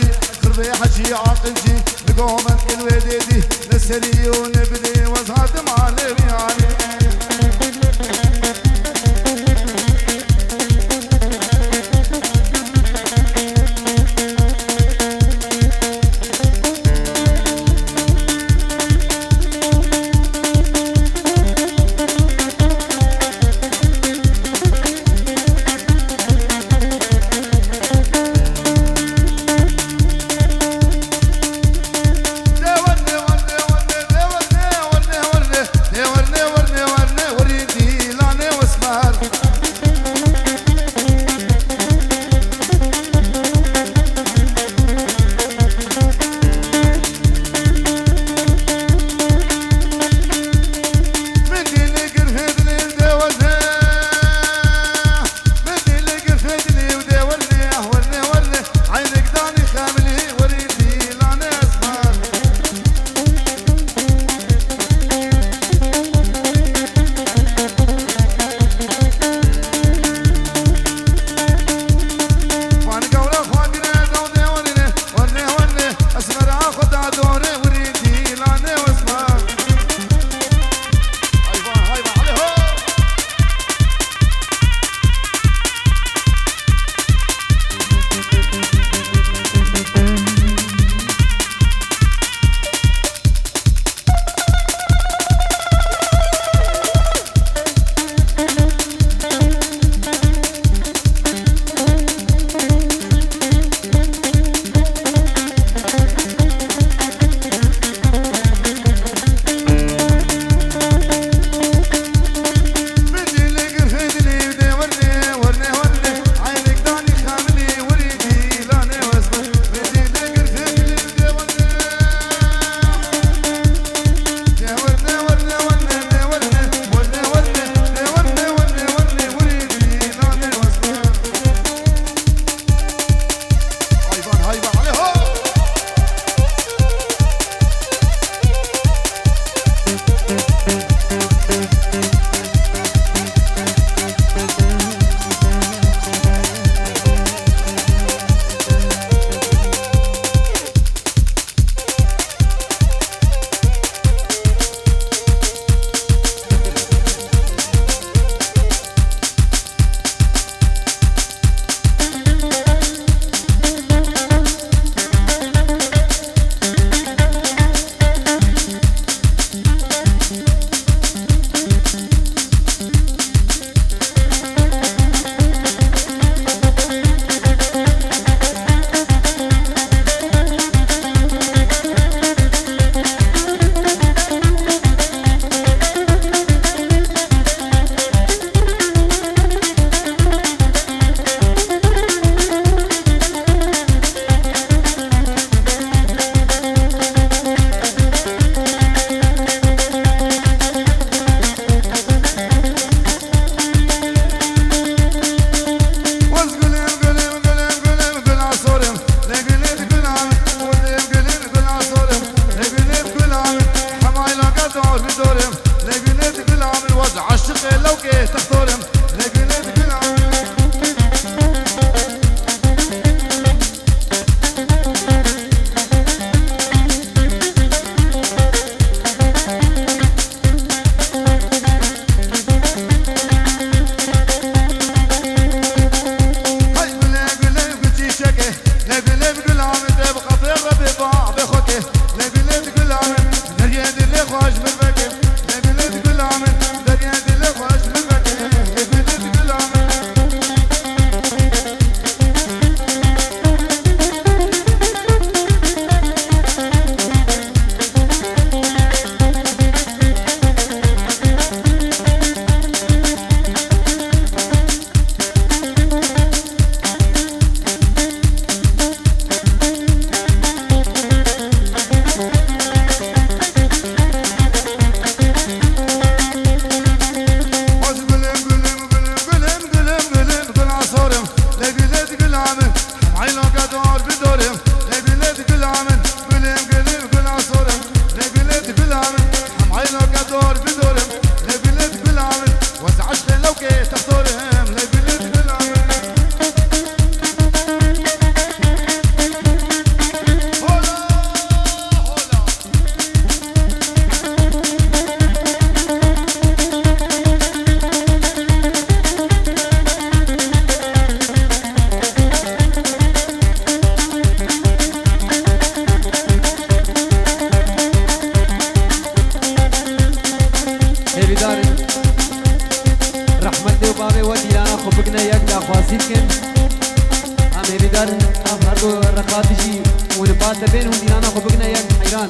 حجي خربي حجي عاقلجي لقومن الوديدي نسري ونبدي وزهد معلم يعني نصیب کن همه بیدار هر دو رقابشی و نبات بین هم دیرانا خو بگنه یک حیران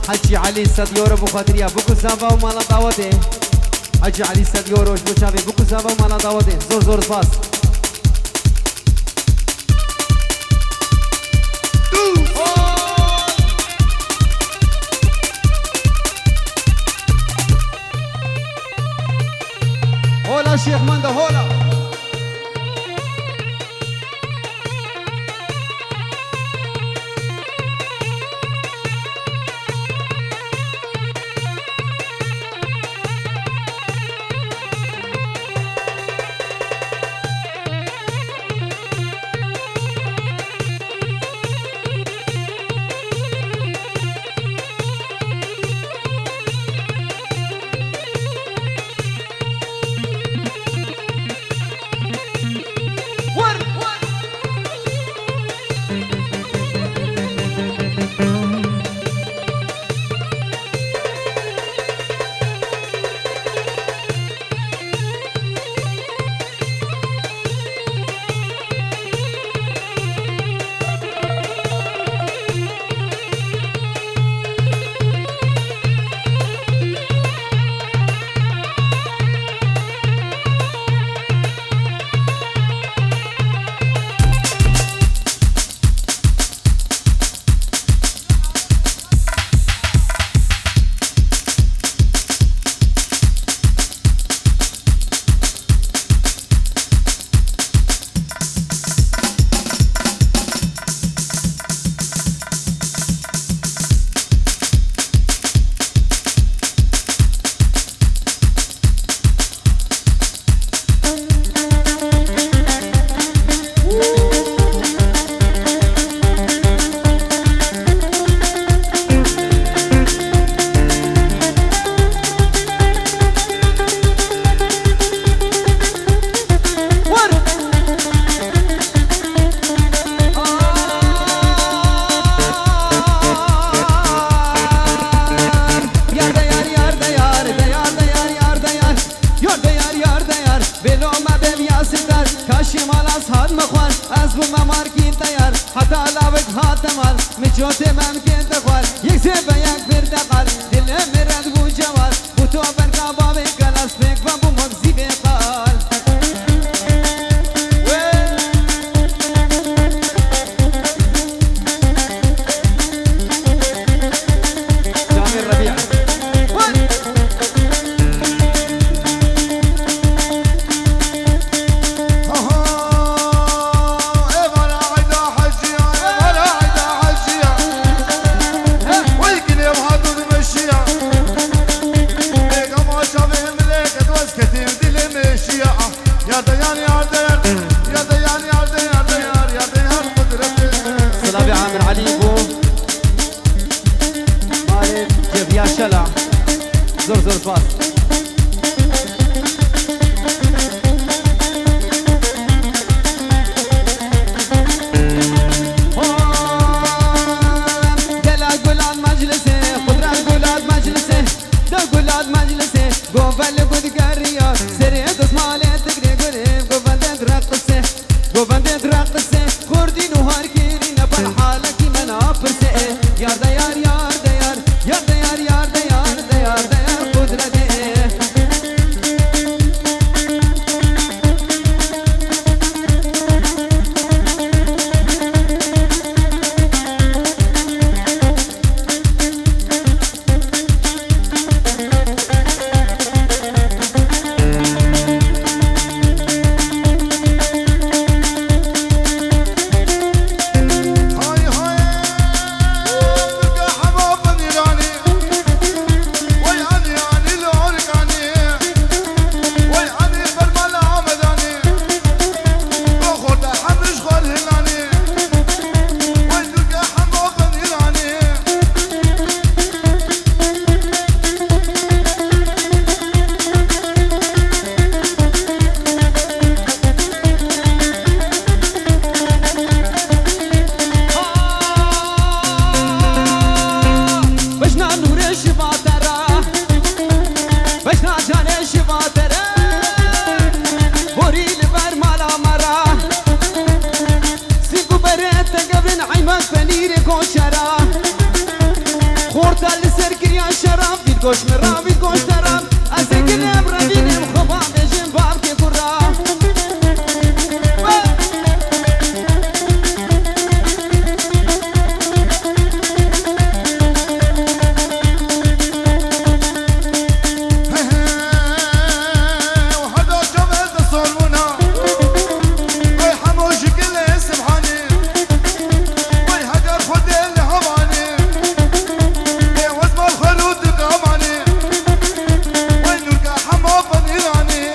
حجي علي 100 يورو بخاطر يا بوكو زابا ومالا دعوته حجي علي 100 يورو مش بتشافي بوكو زابا ومالا دعوته زور زور باص هولا شيخ ماندا هولا کاشی مال از هاد مخوان از بو ممارکی تیار حتی لاوک هاتمال مجوت ممکن تخوال یک زیبه یک بردقال دل مرد بو جوال بو تو برگا بابی کلاس فیک و بو مغزی بیقال جامیر ربیع صلابي عامر علي بو مالك جبيا شلع زور زور باص دلا قولاد مجلسه قدرة قولاد مجلسه دا قولاد مجلسه قوبل قد قرية سريد اسمالي تقري قريب قوبل رقصه قوبل رقصه خردين وهاركيرين بالحالك من أبرسه يار دا يار يار دا يار يار دا يار يار دا يار دا يار دا يار قدرته گوش مرابی گوش ترام از گلم ربینم خوبا بجیم باب که کرا وهذا جمال تصورنا وي حموش كل سبحاني وي هجر خد اللي هواني يا وزم الخلود قاماني وي نلقى حمو فنيراني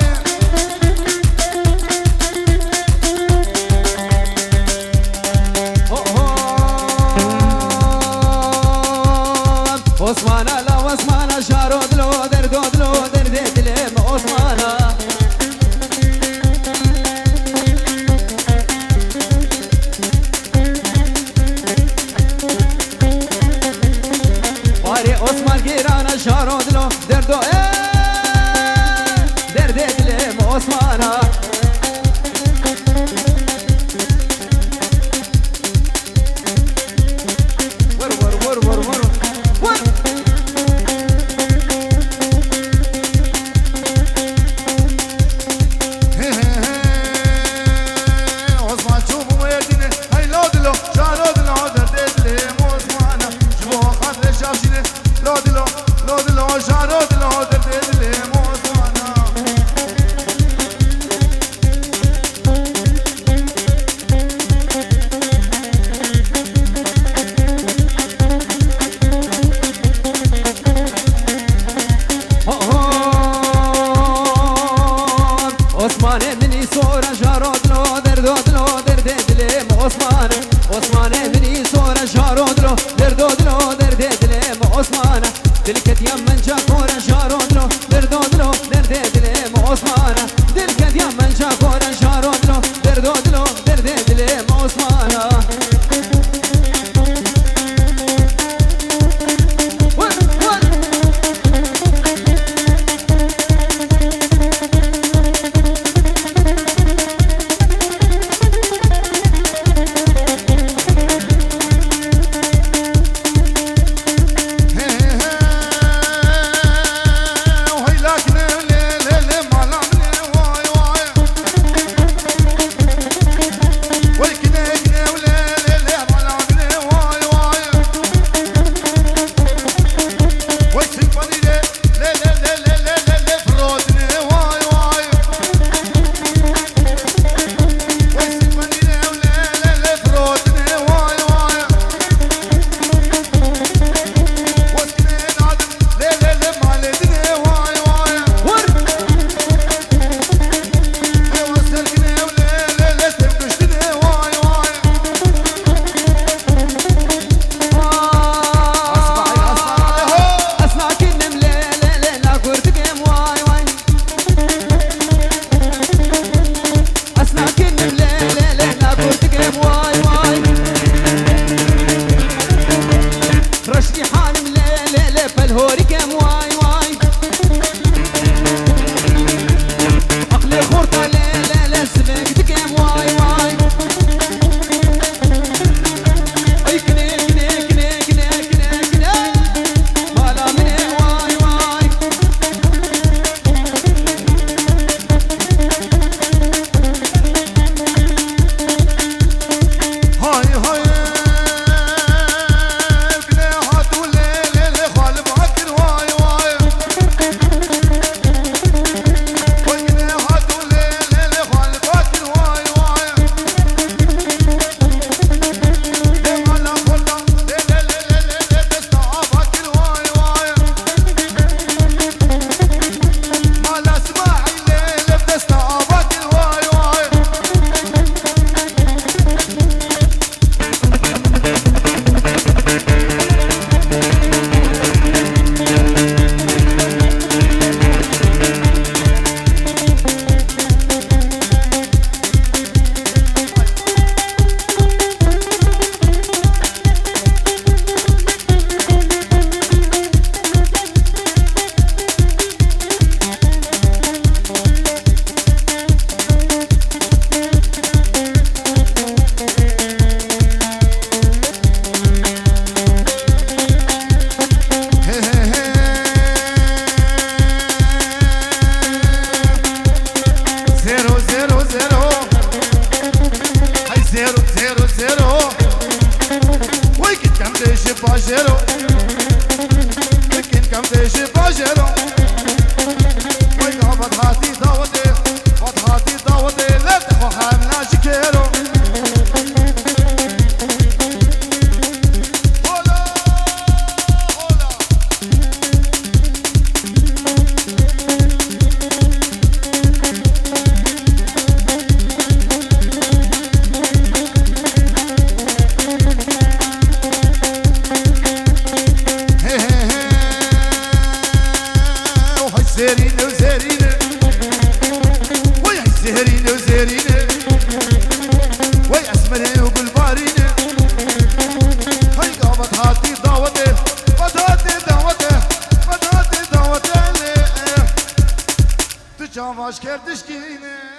عثمانا لا عثمانا شارود لو دردود لو دردت لهم عثمانا باري عثمان گیرانا شارود لو دردو دردت لهم عثمانا ور ور ور ور ور ور عثمان شوفوا ويديني هاي لودلو شارودلو دردت لهم عثمانا شوفوا خاطر شافشيني لودلو شارودلو دردت لهم عثمانا عثمان منی سورا شارود لو دردود لو دردت لهم عثمان عثمان منی سورا شارود لو دردود لو دردت لهم عثمان دلكت يمن شاكورا شارود لو دردود لو دردت لهم عثمان دلكت يمن شاكورا شارود لو دردود لو دردت لهم عثمان باجرو لكن كم تيجي باجرو ويا بضحاتي داودي بضحاتي داودي لا تخو حامنا شكيرو زيرينه وزيرينه ويا زيرينه وزيرينه ويا اسمرينه وبالبارينه هاي قامت هاتي دعوته بدهاتي دعوته بدهاتي دعوته تجاوز كردشكينه